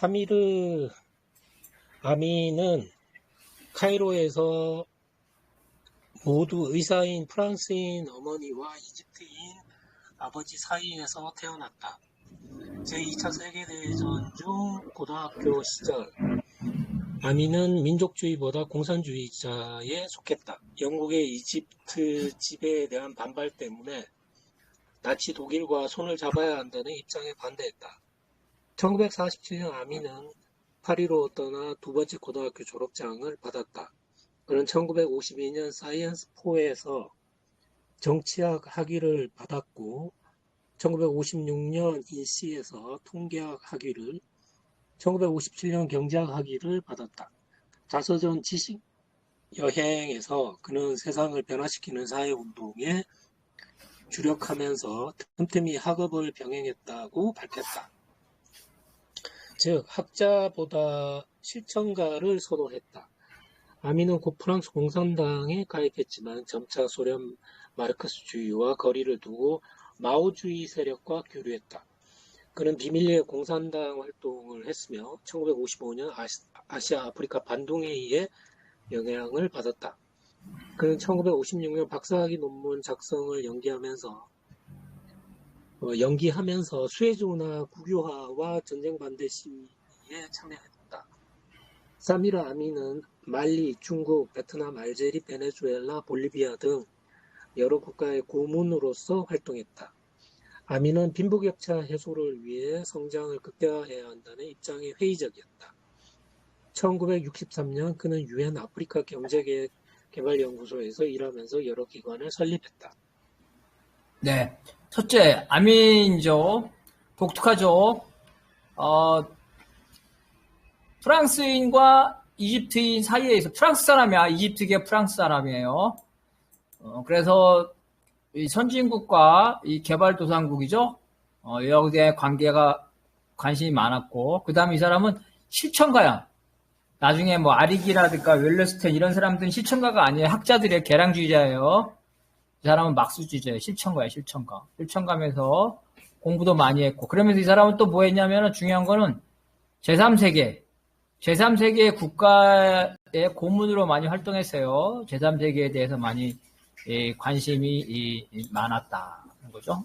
사미르 아미는 카이로에서 모두 의사인 프랑스인 어머니와 이집트인 아버지 사이에서 태어났다. 제2차 세계대전 중 고등학교 시절 아미는 민족주의보다 공산주의자에 속했다. 영국의 이집트 지배에 대한 반발 때문에 나치 독일과 손을 잡아야 한다는 입장에 반대했다. 1947년 아미는 파리로 떠나 두 번째 고등학교 졸업장을 받았다. 그는 1952년 사이언스4에서 정치학 학위를 받았고 1956년 인시에서 통계학 학위를 1957년 경제학 학위를 받았다. 자서전 지식 여행에서 그는 세상을 변화시키는 사회운동에 주력하면서 틈틈이 학업을 병행했다고 밝혔다. 즉 학자보다 실천가를 선호했다. 아미는 곧 프랑스 공산당에 가입했지만 점차 소련 마르크스주의와 거리를 두고 마오주의 세력과 교류했다. 그는 비밀리에 공산당 활동을 했으며 1955년 아시아 아프리카 반동회의에 영향을 받았다. 그는 1956년 박사학위 논문 작성을 연기하면서 수에즈운하 국유화와 전쟁 반대 시위에 참여했다. 사미르 아미는 말리, 중국, 베트남, 알제리, 베네수엘라, 볼리비아 등 여러 국가의 고문으로서 활동했다. 아미는 빈부격차 해소를 위해 성장을 극대화해야 한다는 입장에 회의적이었다. 1963년 그는 유엔 아프리카 경제개발연구소에서 일하면서 여러 기관을 설립했다. 네, 첫째, 아민족, 독특하죠. 프랑스인과 이집트인 사이에서 프랑스 사람이야. 이집트계 프랑스 사람이에요. 그래서 이 선진국과 이 개발도상국이죠. 여기에 관심이 많았고, 그 다음에 이 사람은 실천가야. 나중에 뭐 아리기라든가 웰레스텐 이런 사람들은 실천가가 아니에요. 학자들의 계량주의자예요. 이 사람은 막수주의자예요. 실천가예요. 실천가. 실천가면서 공부도 많이 했고, 그러면서 이 사람은 또 뭐 했냐면은 중요한 거는 제3세계 국가의 고문으로 많이 활동했어요. 제3세계에 대해서 많이 관심이 많았다는 거죠.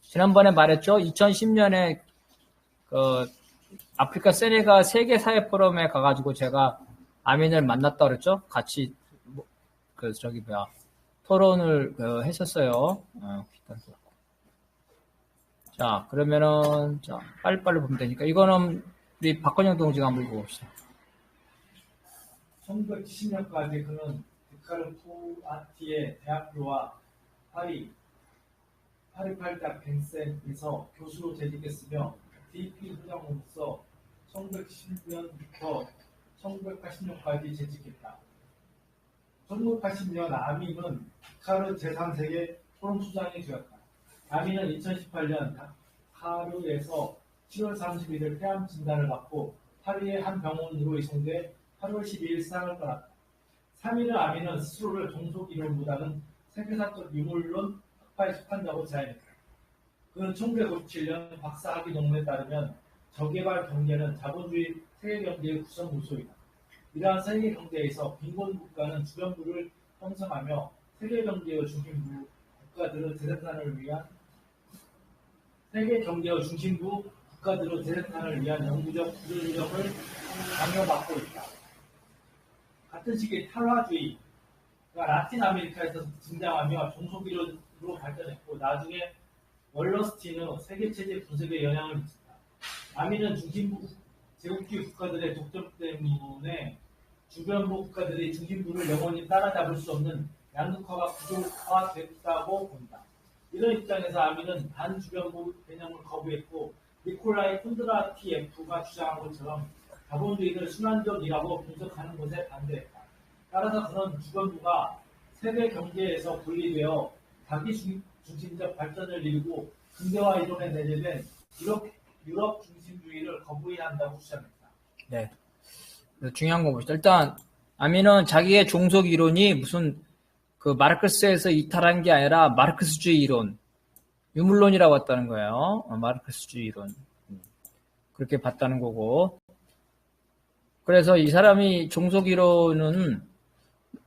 지난번에 말했죠. 2010년에 아프리카 세네가 세계사회 포럼에 가가지고 제가 아민을 만났다 그랬죠. 같이 토론을 했었어요. 자, 그러면은 빨리빨리 보면 되니까 이거는 우리 박건영 동지가 한번 읽어봅시다. 1970년까지 그는 데카르푸아티의 대학교와 파리팔다 벤센에서 교수로 재직했으며 DP 후장으로서 1970년부터 1980년까지 재직했다. 1980년 아민은 다카르 제3세계 포럼 수장이 되었다. 아민은 2018년 다카르에서 7월 31일 폐암 진단을 받고 파리의 한 병원으로 이송돼 8월 12일 세상을 떠났다. 사미르 아민은 스스로를 종속이론보다는 세계사적 유물론 학파에 속한다고 자인했다. 그는 1957년 박사학위 논문에 따르면 저개발 경제는 자본주의 세계경제의 구성 요소이다. 이러한 세계경제에서 빈곤 국가는 주변부를 형성하며 세계경제의 중심부 국가들의 재생산을 위한 영구적 구조력을 강요받고 있다. 같은 시기에 탈화주의가 라틴 아메리카에서 등장하며 종속이론으로 발전했고 나중에 월러스틴의 세계체제 분석에 영향을 미친다. 아민은 중심부 제국주의 국가들의 독점 때문에 주변부 국가들이 중심부를 영원히 따라잡을 수 없는 양극화가 구조화됐다고 본다. 이런 입장에서 아민은 반주변부 개념을 거부했고 니콜라이 콘드라티예프가 주장한 것처럼 자본주의를 순환적이라고 분석하는 것에 반대했다. 따라서 그는 주변부가 세계 경제에서 분리되어 자기 중심적 발전을 이루고 근대화 이론에 내재된 유럽 중심주의를 거부해야 한다고 주장했다. 네. 중요한 거 봅시다. 일단 아민은 자기의 종속 이론이 무슨 마르크스에서 이탈한 게 아니라 마르크스주의 이론, 유물론이라고 했다는 거예요. 마르크스주의 이론. 그렇게 봤다는 거고. 그래서 이 사람이 종속이론은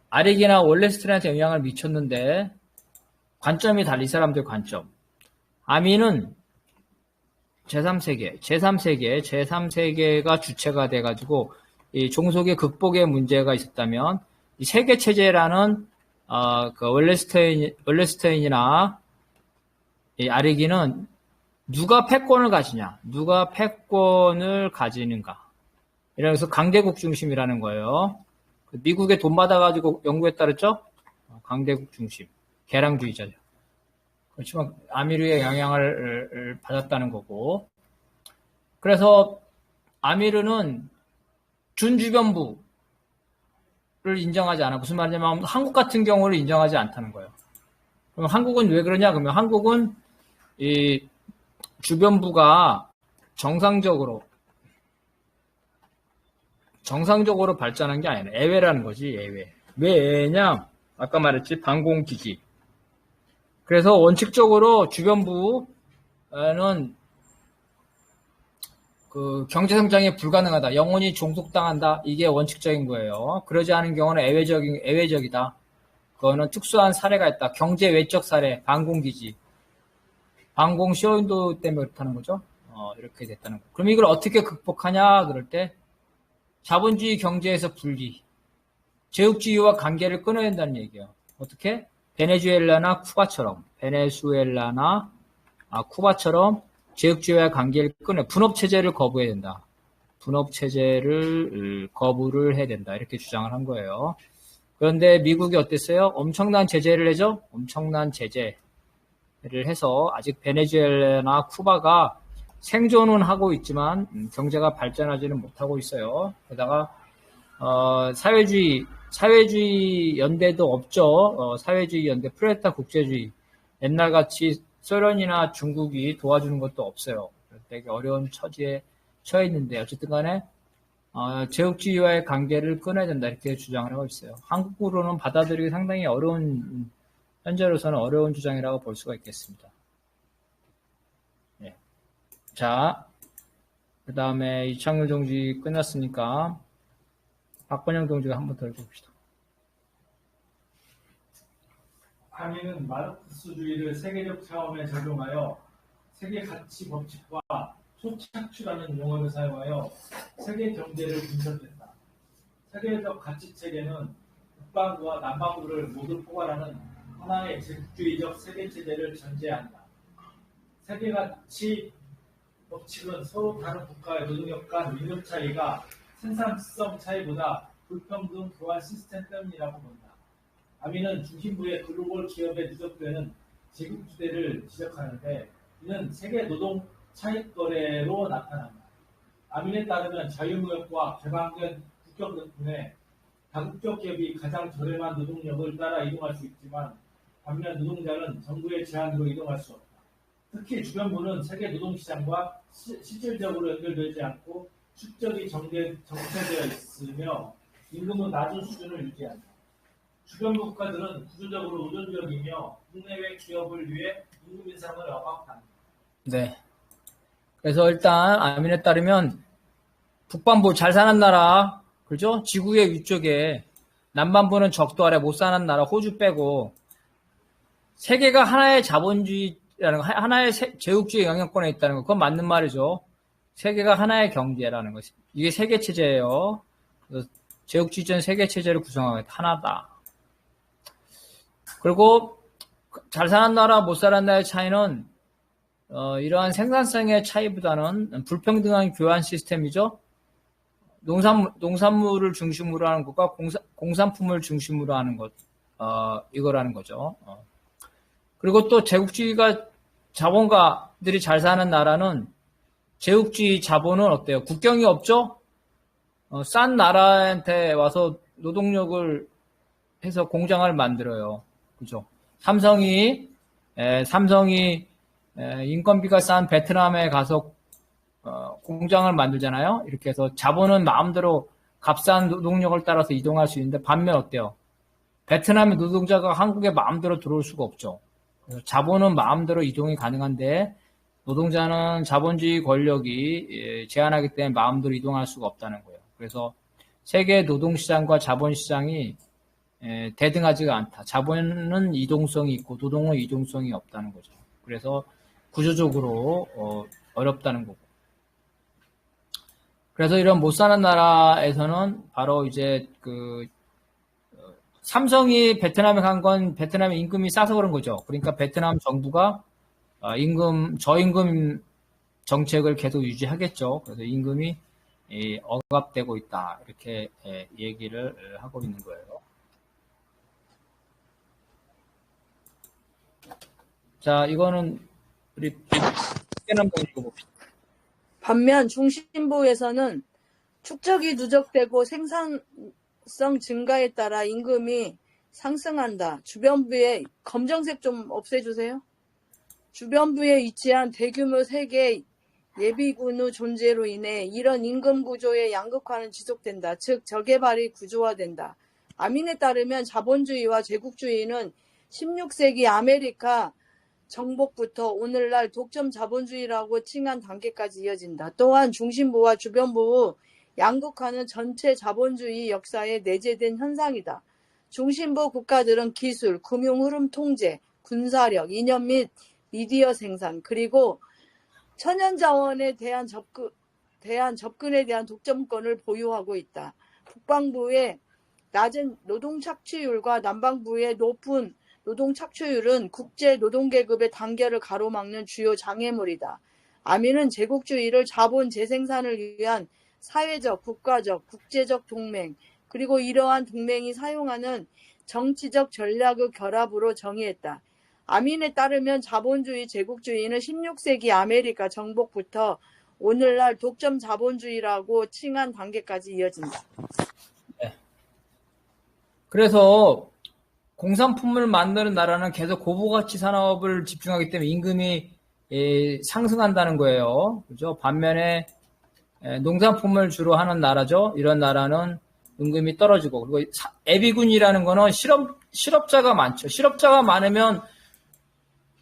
아릭이나 월레스턴한테 영향을 미쳤는데 관점이 달리 이 사람들 관점. 아미는 제3세계가 주체가 돼가지고 이 종속의 극복에 문제가 있었다면 이 세계체제라는 그 월레스턴이나 이 아리기는 누가 패권을 가지냐, 누가 패권을 가지는가. 이래서 강대국 중심이라는 거예요. 미국에 돈 받아가지고 연구했다 그랬죠? 강대국 중심, 개량주의자죠. 그렇지만 아미르의 영향을 받았다는 거고. 그래서 아미르는 준주변부를 인정하지 않아. 무슨 말이냐면 한국 같은 경우를 인정하지 않다는 거예요. 그럼 한국은 왜 그러냐? 그러면 한국은 이 주변부가 정상적으로 발전한 게 아니라 예외라는 거지. 예외. 왜 예외냐? 아까 말했지. 반공기지. 그래서 원칙적으로 주변부는 그 경제성장이 불가능하다. 영원히 종속당한다. 이게 원칙적인 거예요. 그러지 않은 경우는 예외적이다. 그거는 특수한 사례가 있다. 경제 외적 사례, 반공기지. 반공 쇼윈도 때문에 그렇다는 거죠. 이렇게 됐다는 거. 그럼 이걸 어떻게 극복하냐? 그럴 때 자본주의 경제에서 분리, 제국주의와 관계를 끊어야 된다는 얘기예요. 어떻게? 베네수엘라나 쿠바처럼 제국주의와의 관계를 끊어 분업체제를 거부해야 된다. 분업체제를 거부를 해야 된다. 이렇게 주장을 한 거예요. 그런데 미국이 어땠어요? 엄청난 제재를 해죠? 엄청난 제재를 해서 아직 베네수엘라나 쿠바가 생존은 하고 있지만 경제가 발전하지는 못하고 있어요. 게다가 사회주의 연대도 없죠. 사회주의 연대, 프레타 국제주의. 옛날같이 소련이나 중국이 도와주는 것도 없어요. 되게 어려운 처지에 처해 있는데 어쨌든 간에 제국주의와의 관계를 끊어야 된다 이렇게 주장을 하고 있어요. 한국으로는 받아들이기 상당히 어려운, 현재로서는 어려운 주장이라고 볼 수가 있겠습니다. 네. 자, 그 다음에 이창률 동지 끝났으니까 박건영 동지가 한 번 더 읽어봅시다. 아미는 마르크스주의를 세계적 차원에 적용하여 세계 가치 법칙과 소착취라는 용어를 사용하여 세계 경제를 분석했다. 세계적 가치 체계는 북반구와 남반구를 모두 포괄하는 하나의 제국주의적 세계 체제를 전제한다. 세계 가치 법칙은 서로 다른 국가의 노동력 간 민족 차이가 생산성 차이보다 불평등 교환 시스템 때문이라고 본다. 아미는 중심부의 글로벌 기업에 누적되는 제국주대를 지적하는데 이는 세계 노동 차익 거래로 나타난다. 아민에 따르면 자유무역과 개방된 국경 덕분에 다국적 기업이 가장 저렴한 노동력을 따라 이동할 수 있지만 반면 노동자는 정부의 제한으로 이동할 수 없다. 특히 주변부는 세계 노동시장과 실질적으로 연결되지 않고 축적이 정체되어 있으며 임금은 낮은 수준을 유지한다. 주변부 국가들은 구조적으로 노동적이며 국내외 기업을 위해 임금 인상을 억압한다. 네. 그래서 일단 아민에 따르면 북반부 잘 사는 나라, 그죠? 지구의 위쪽에 남반부는 적도 아래 못 사는 나라 호주 빼고 세계가 하나의 자본주의라는 거, 하나의 제국주의 영향권에 있다는 거, 그건 맞는 말이죠. 세계가 하나의 경제라는 것이 이게 세계 체제예요. 그래서 제국주의전 세계 체제를 구성하겠다. 하나다. 그리고 잘 사는 나라, 못 사는 나라의 차이는 이러한 생산성의 차이보다는 불평등한 교환 시스템이죠. 농산물을 중심으로 하는 것과 공산품을 중심으로 하는 것, 이거라는 거죠. 그리고 또 제국주의가 자본가들이 잘 사는 나라는 제국주의 자본은 어때요? 국경이 없죠? 싼 나라한테 와서 노동력을 해서 공장을 만들어요. 그죠? 삼성이 인건비가 싼 베트남에 가서 공장을 만들잖아요. 이렇게 해서 자본은 마음대로 값싼 노동력을 따라서 이동할 수 있는데 반면 어때요? 베트남의 노동자가 한국에 마음대로 들어올 수가 없죠. 그래서 자본은 마음대로 이동이 가능한데 노동자는 자본주의 권력이 제한하기 때문에 마음대로 이동할 수가 없다는 거예요. 그래서 세계 노동시장과 자본시장이 대등하지가 않다. 자본은 이동성이 있고 노동은 이동성이 없다는 거죠. 그래서 구조적으로 어렵다는 거고. 그래서 이런 못 사는 나라에서는 바로 이제 삼성이 베트남에 간 건 베트남의 임금이 싸서 그런 거죠. 그러니까 베트남 정부가 저임금 정책을 계속 유지하겠죠. 그래서 임금이 억압되고 있다. 이렇게 얘기를 하고 있는 거예요. 자, 이거는 우리 한번 읽어봅시다. 반면 중심부에서는 축적이 누적되고 생산성 증가에 따라 임금이 상승한다. 주변부에 검정색 좀 없애주세요. 주변부에 위치한 대규모 세계 예비군의 존재로 인해 이런 임금 구조의 양극화는 지속된다. 즉 저개발이 구조화된다. 아민에 따르면 자본주의와 제국주의는 16세기 아메리카 정복부터 오늘날 독점 자본주의라고 칭한 단계까지 이어진다. 또한 중심부와 주변부의 양극화는 전체 자본주의 역사에 내재된 현상이다. 중심부 국가들은 기술, 금융 흐름 통제, 군사력, 이념 및 미디어 생산, 그리고 천연자원에 대한 접근에 대한 독점권을 보유하고 있다. 북방부의 낮은 노동 착취율과 남방부의 높은 노동 착취율은 국제 노동계급의 단결을 가로막는 주요 장애물이다. 아민은 제국주의를 자본 재생산을 위한 사회적, 국가적, 국제적 동맹, 그리고 이러한 동맹이 사용하는 정치적 전략의 결합으로 정의했다. 아민에 따르면 자본주의, 제국주의는 16세기 아메리카 정복부터 오늘날 독점 자본주의라고 칭한 단계까지 이어진다. 네. 그래서 공산품을 만드는 나라는 계속 고부가치 산업을 집중하기 때문에 임금이 상승한다는 거예요. 그죠? 반면에 농산품을 주로 하는 나라죠. 이런 나라는 임금이 떨어지고, 그리고 예비군이라는 거는 실업자가 많죠. 실업자가 많으면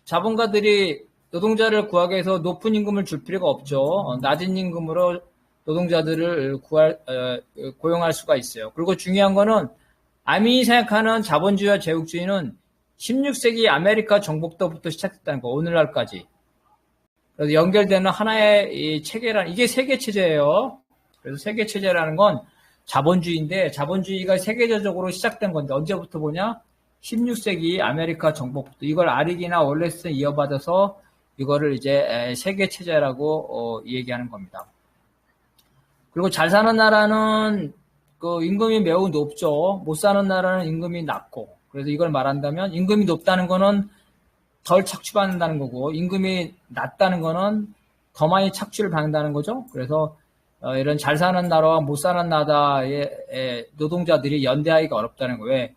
자본가들이 노동자를 구하기 위해서 높은 임금을 줄 필요가 없죠. 낮은 임금으로 노동자들을 고용할 수가 있어요. 그리고 중요한 거는 아민이 생각하는 자본주의와 제국주의는 16세기 아메리카 정복 때부터 시작됐다는 거, 오늘날까지. 그래서 연결되는 하나의 이 체계라는, 이게 세계체제예요. 그래서 세계체제라는 건 자본주의인데, 자본주의가 세계적으로 시작된 건데, 언제부터 보냐? 16세기 아메리카 정복부터. 이걸 아리기나 월레스에 이어받아서 이거를 이제 세계체제라고 얘기하는 겁니다. 그리고 잘 사는 나라는 임금이 매우 높죠. 못 사는 나라는 임금이 낮고. 그래서 이걸 말한다면 임금이 높다는 거는 덜 착취받는다는 거고, 임금이 낮다는 거는 더 많이 착취를 받는다는 거죠. 그래서 이런 잘 사는 나라와 못 사는 나라의 노동자들이 연대하기가 어렵다는 거예요. 왜?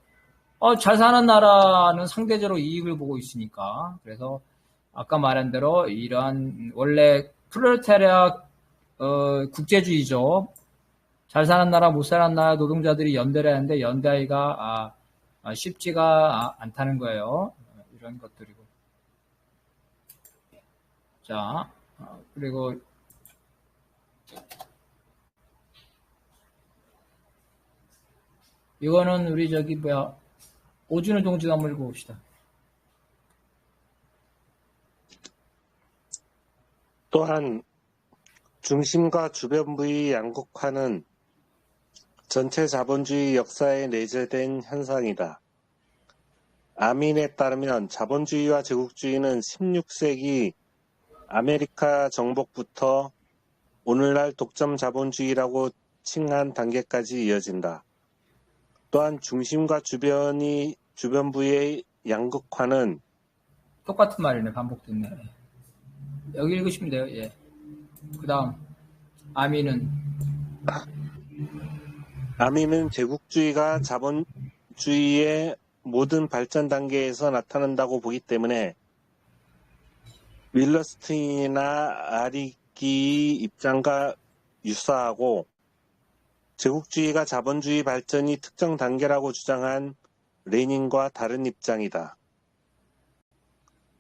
잘 사는 나라는 상대적으로 이익을 보고 있으니까. 그래서 아까 말한 대로 이러한 원래 프롤레타리아 국제주의죠. 잘 사는 나라, 못 사는 나라 노동자들이 연대를 하는데 연대하기가 쉽지가 않다는 거예요. 이런 것들이고. 자, 그리고 이거는 우리 오준호 동지가 한번 읽어봅시다. 또한 중심과 주변부의 양극화는 전체 자본주의 역사에 내재된 현상이다. 아민에 따르면 자본주의와 제국주의는 16세기 아메리카 정복부터 오늘날 독점 자본주의라고 칭한 단계까지 이어진다. 또한 중심과 주변부의 양극화는 똑같은 말이네. 반복됐네. 여기 읽으시면 돼요. 예. 그 다음 아민은 제국주의가 자본주의의 모든 발전 단계에서 나타난다고 보기 때문에 윌러스틴이나 아리기의 입장과 유사하고, 제국주의가 자본주의 발전이 특정 단계라고 주장한 레닌과 다른 입장이다.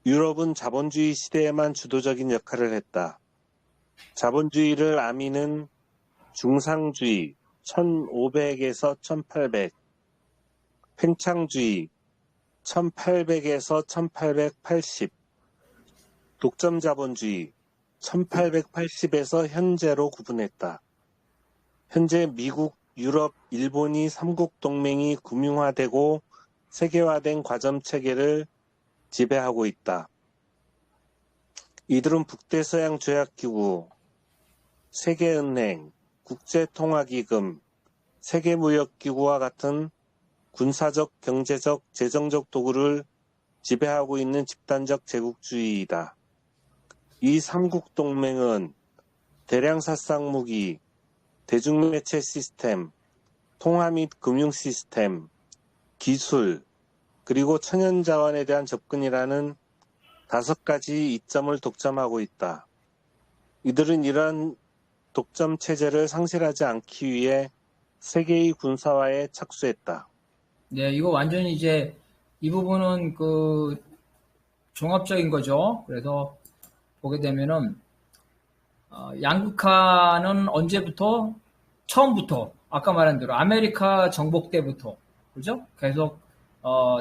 유럽은 자본주의 시대에만 주도적인 역할을 했다. 자본주의를 아미는 중상주의 1500에서 1800, 팽창주의 1800에서 1880, 독점 자본주의 1880에서 현재로 구분했다. 현재 미국, 유럽, 일본이 삼국 동맹이 금융화되고 세계화된 과점 체계를 지배하고 있다. 이들은 북대서양 조약기구, 세계은행, 국제통화기금, 세계무역기구와 같은 군사적, 경제적, 재정적 도구를 지배하고 있는 집단적 제국주의이다. 이 삼국 동맹은 대량殺伤 무기, 대중매체 시스템, 통화 및 금융 시스템, 기술, 그리고 천연자원에 대한 접근이라는 5가지 이점을 독점하고 있다. 이들은 이러한 독점 체제를 상실하지 않기 위해 세계의 군사화에 착수했다. 네, 이거 완전히 이제 이 부분은 그 종합적인 거죠. 그래서 보게 되면은 양극화는 언제부터? 처음부터 아까 말한 대로 아메리카 정복 때부터 그죠? 계속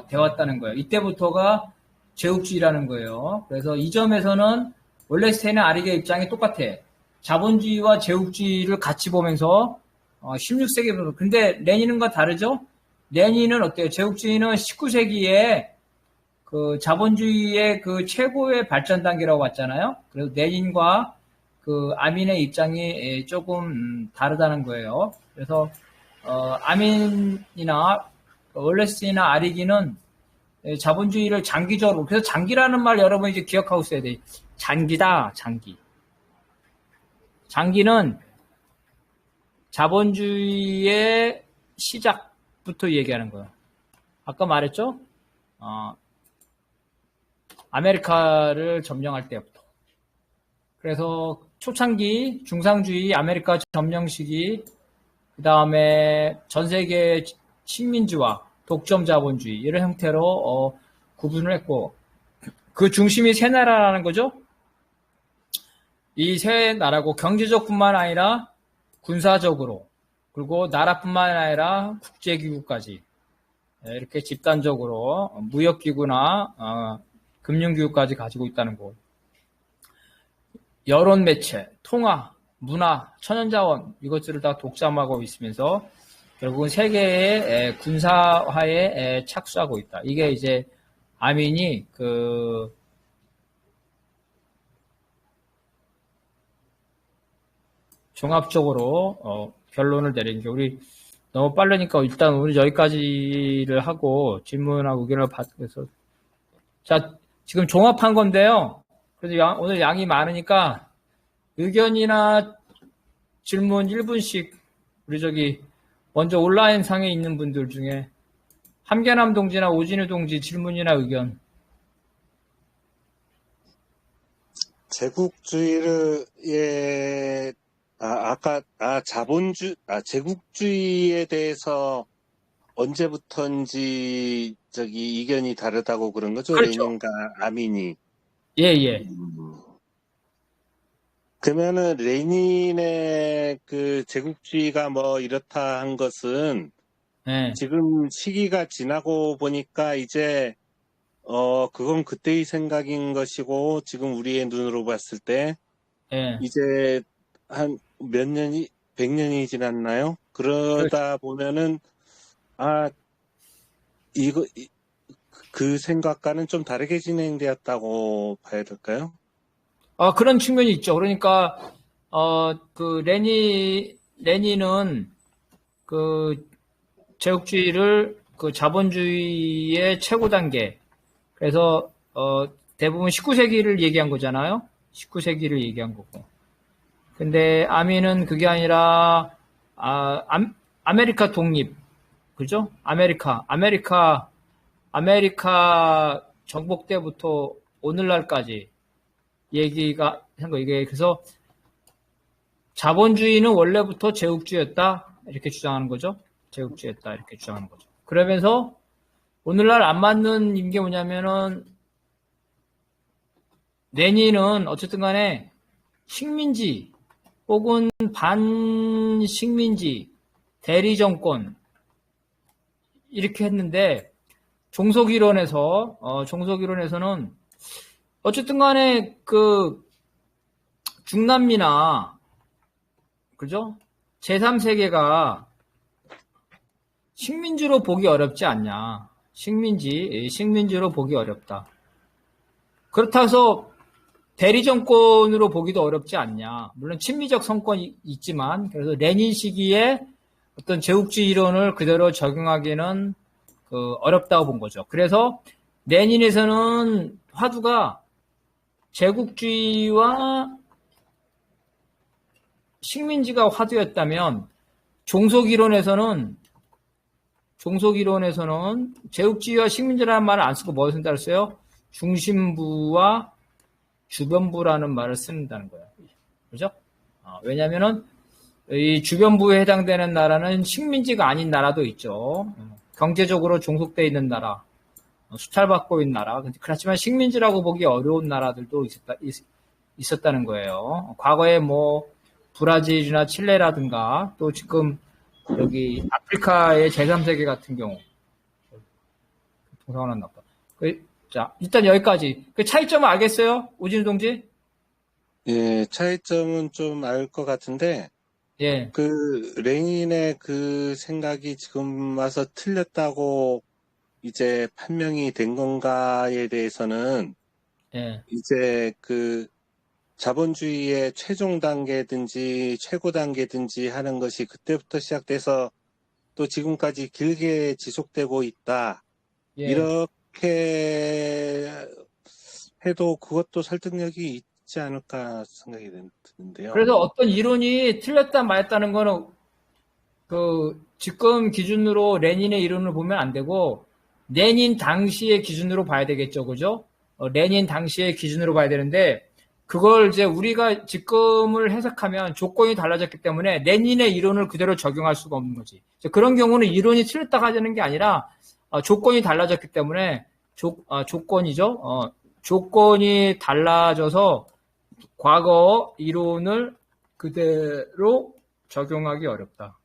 되었다는 거예요. 이때부터가 제국주의라는 거예요. 그래서 이 점에서는 월레스테인의 아리게 입장이 똑같아. 자본주의와 제국주의를 같이 보면서 16세기부터. 근데 레닌과 다르죠? 레닌은 어때요? 제국주의는 19세기에 그 자본주의의 그 최고의 발전 단계라고 봤잖아요. 그래서 레닌과 그 아민의 입장이 조금 다르다는 거예요. 그래서 아민이나 월레스테인이나 아리기는 자본주의를 장기적으로, 그래서 장기라는 말 여러분 이제 기억하고 있어야 돼요. 장기다, 장기. 장기는 자본주의의 시작부터 얘기하는 거예요. 아까 말했죠? 아메리카를 점령할 때부터. 그래서 초창기 중상주의 아메리카 점령 시기, 그 다음에 전 세계 식민지화, 독점 자본주의 이런 형태로 구분을 했고, 그 중심이 세 나라라는 거죠. 이 세 나라고 경제적뿐만 아니라 군사적으로, 그리고 나라뿐만 아니라 국제기구까지 이렇게 집단적으로 무역기구나 금융기구까지 가지고 있다는 거. 여론매체, 통화, 문화, 천연자원 이것들을 다 독점하고 있으면서 결국은 세계의 군사화에 착수하고 있다. 이게 이제 아민이 그 종합적으로 결론을 내린 게, 우리 너무 빠르니까 일단 우리 여기까지를 하고 질문하고 의견을 받아서, 자 지금 종합한 건데요. 그래서 오늘 양이 많으니까 의견이나 질문 1분씩 우리 저기 먼저 온라인 상에 있는 분들 중에 함계남 동지나 오진우 동지 질문이나 의견. 제국주의를 제국주의에 대해서 언제부턴지 저기 이견이 다르다고 그런 거죠? 그렇죠. 레닌과 아민이. 예. 그러면은 레닌의 그 제국주의가 뭐 이렇다 한 것은 예. 지금 시기가 지나고 보니까 이제 그건 그때의 생각인 것이고, 지금 우리의 눈으로 봤을 때 예. 이제 한 몇 년이 100년이 지났나요? 그러다 보면은 그 생각과는 좀 다르게 진행되었다고 봐야 될까요? 그런 측면이 있죠. 그러니까 그 레닌은 그 제국주의를 그 자본주의의 최고 단계, 그래서 대부분 19세기를 얘기한 거잖아요. 19세기를 얘기한 거고. 근데 아민은 그게 아니라 아메리카 독립, 그죠? 아메리카 정복 때부터 오늘날까지 얘기가 한 거. 이게 그래서 자본주의는 원래부터 제국주의였다 이렇게 주장하는 거죠. 제국주의였다 이렇게 주장하는 거죠. 그러면서 오늘날 안 맞는 게 뭐냐면은 레닌은 어쨌든 간에 식민지 혹은 반식민지 대리정권 이렇게 했는데 종속이론에서는 어쨌든 간에 그 중남미나 그죠? 제3세계가 식민지로 보기 어렵지 않냐. 식민지로 보기 어렵다. 그렇다고 해서 대리정권으로 보기도 어렵지 않냐. 물론 친미적 성권이 있지만, 그래서 레닌 시기에 어떤 제국주의 이론을 그대로 적용하기는 어렵다고 본 거죠. 그래서 레닌에서는 화두가 제국주의와 식민지가 화두였다면, 종속이론에서는 제국주의와 식민지라는 말을 안 쓰고 뭐 쓴다고 했어요? 중심부와 주변부라는 말을 쓴다는 거예요. 그죠? 왜냐면은, 이 주변부에 해당되는 나라는 식민지가 아닌 나라도 있죠. 경제적으로 종속되어 있는 나라, 수탈받고 있는 나라. 그렇지만 식민지라고 보기 어려운 나라들도 있었다는 거예요. 과거에 뭐, 브라질이나 칠레라든가, 또 지금 여기 아프리카의 제3세계 같은 경우. 동상은 안 나빠. 자, 일단 여기까지. 그 차이점을 알겠어요? 오진우 동지? 예, 차이점은 좀 알 것 같은데, 예. 그, 레닌의 그 생각이 지금 와서 틀렸다고 이제 판명이 된 건가에 대해서는, 예. 이제 그 자본주의의 최종 단계든지 최고 단계든지 하는 것이 그때부터 시작돼서 또 지금까지 길게 지속되고 있다. 예. 이렇게 해도 그것도 설득력이 있지 않을까 생각이 드는데요. 그래서 어떤 이론이 틀렸다 말했다는 거는 지금 기준으로 레닌의 이론을 보면 안 되고 레닌 당시의 기준으로 봐야 되겠죠. 그죠? 레닌 당시의 기준으로 봐야 되는데 그걸 이제 우리가 지금을 해석하면 조건이 달라졌기 때문에 레닌의 이론을 그대로 적용할 수가 없는 거지. 그런 경우는 이론이 틀렸다고 하는 게 아니라 조건이 달라졌기 때문에 조건이죠. 조건이 달라져서 과거 이론을 그대로 적용하기 어렵다.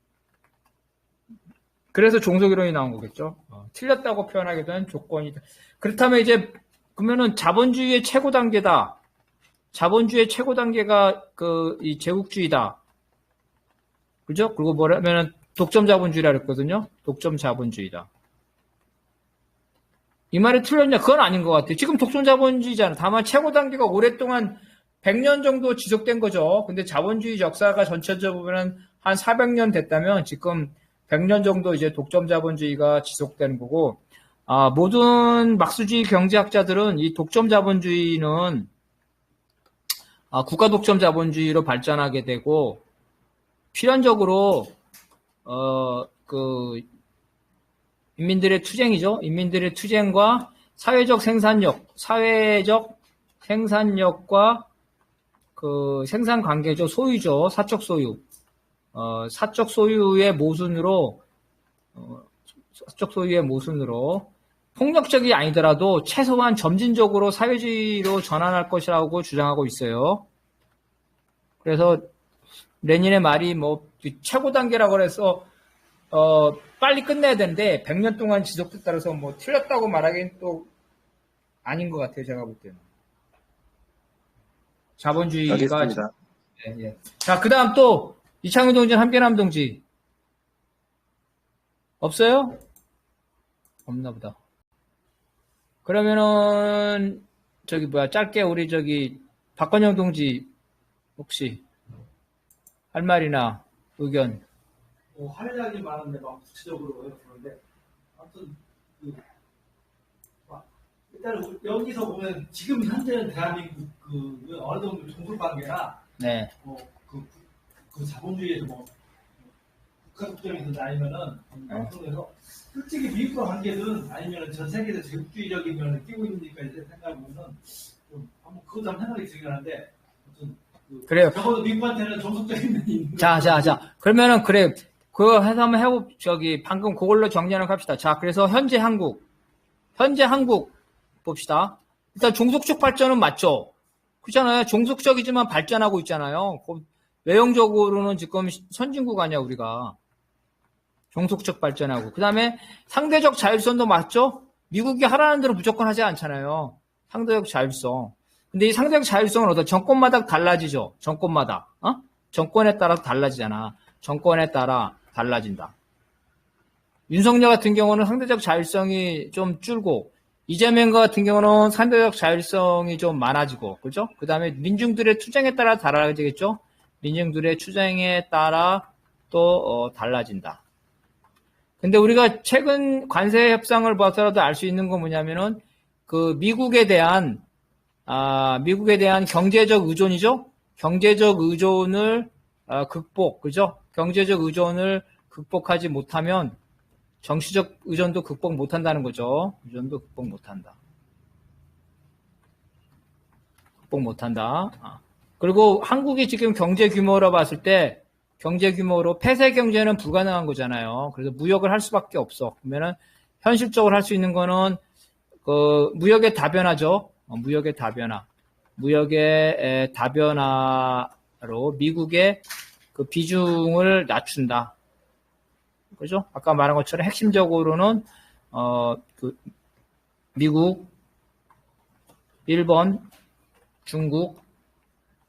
그래서 종속이론이 나온 거겠죠. 틀렸다고 표현하게 된 조건이. 그렇다면 이제 그러면은 자본주의의 최고 단계다. 자본주의의 최고 단계가 이 제국주의다. 그죠? 그리고 뭐라면은 독점 자본주의라 그랬거든요. 독점 자본주의다. 이 말이 틀렸냐? 그건 아닌 것 같아요. 지금 독점 자본주의잖아. 다만 최고 단계가 오랫동안 100년 정도 지속된 거죠. 근데 자본주의 역사가 전체적으로 보면 한 400년 됐다면 지금 100년 정도 이제 독점 자본주의가 지속되는 거고, 모든 막스주의 경제학자들은 이 독점 자본주의는 국가 독점 자본주의로 발전하게 되고, 필연적으로, 인민들의 투쟁이죠. 인민들의 투쟁과 사회적 생산력과 생산 관계죠. 소유죠. 사적 소유. 사적 소유의 모순으로 폭력적이 아니더라도 최소한 점진적으로 사회주의로 전환할 것이라고 주장하고 있어요. 그래서 레닌의 말이 뭐 최고 단계라고 해서 빨리 끝내야 되는데 100년 동안 지속됐다 해서 뭐 틀렸다고 말하기엔 또 아닌 것 같아요. 제가 볼 때는. 자본주의가 알겠습니다. 예. 자, 그다음 또 이창훈 동지, 한변함 동지 없어요? 없나 보다. 그러면은 짧게 우리 박건영 동지 혹시 할 말이나 의견? 할 이야기 많은데 막 구체적으로 보는데 아무튼 일단 여기서 보면 지금 현재는 대한민국 어느 정도 종속 관계나 네. 그 자본주의에서 뭐 국가독점에서 아니면은 그래서 솔직히 미국과 관계든 아니면은 전 세계에서 제국주의적인 면을 띄고 있으니까 이제 생각해보면 좀 한번 그것도 한번 생각이 들긴 하는데 그래요. 적어도 미국한테는 종속적인 면이 있는 자. 그러면은 그래. 그거 해서 한번 방금 그걸로 정리하는 거 합시다. 자, 그래서 현재 한국 봅시다. 일단 종속적 발전은 맞죠. 그렇잖아요. 종속적이지만 발전하고 있잖아요. 외형적으로는 지금 선진국 아니야, 우리가. 종속적 발전하고. 그 다음에 상대적 자율성도 맞죠? 미국이 하라는 대로 무조건 하지 않잖아요. 상대적 자율성. 근데 이 상대적 자율성은 어떤 정권마다 달라지죠? 정권마다. 정권에 따라 달라지잖아. 정권에 따라 달라진다. 윤석열 같은 경우는 상대적 자율성이 좀 줄고, 이재명 같은 경우는 상대적 자율성이 좀 많아지고, 그죠? 그 다음에 민중들의 투쟁에 따라 달라지겠죠? 민중들의 투쟁에 따라 또 달라진다. 근데 우리가 최근 관세 협상을 봐서라도 알 수 있는 건 뭐냐면은 그 미국에 대한 경제적 의존이죠. 경제적 의존을 그죠? 경제적 의존을 극복하지 못하면 정치적 의존도 극복 못한다는 거죠. 의존도 극복 못한다. 극복 못한다. 그리고 한국이 지금 경제 규모로 봤을 때 경제 규모로 폐쇄 경제는 불가능한 거잖아요. 그래서 무역을 할 수밖에 없어. 그러면은 현실적으로 할 수 있는 거는 그 무역의 다변화죠. 무역의 다변화. 무역의 다변화로 미국의 그 비중을 낮춘다. 그죠? 아까 말한 것처럼 핵심적으로는 그 미국, 일본, 중국,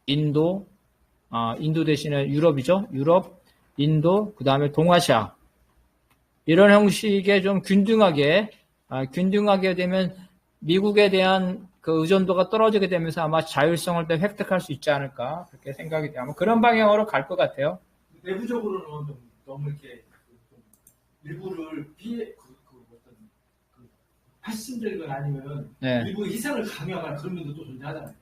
인도, 인도 대신에 유럽이죠. 유럽, 인도, 그 다음에 동아시아. 이런 형식의 좀 균등하게 되면 미국에 대한 그 의존도가 떨어지게 되면서 아마 자율성을 더 획득할 수 있지 않을까. 그렇게 생각이 돼요. 아마 그런 방향으로 갈 것 같아요. 내부적으로는 좀 너무 이렇게 좀 일부를 피해, 어떤 패신적이거나 아니면 네. 일부 희생을 강요하거나 그런 면도 또 존재하잖아요.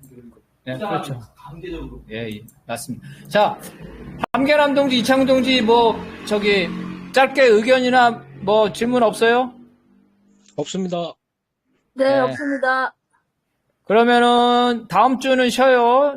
네, 그렇죠. 강제적으로. 예, 맞습니다. 자, 함계란 동지, 이창훈 동지, 짧게 의견이나 질문 없어요? 없습니다. 네, 네. 없습니다. 그러면은 다음 주는 쉬어요.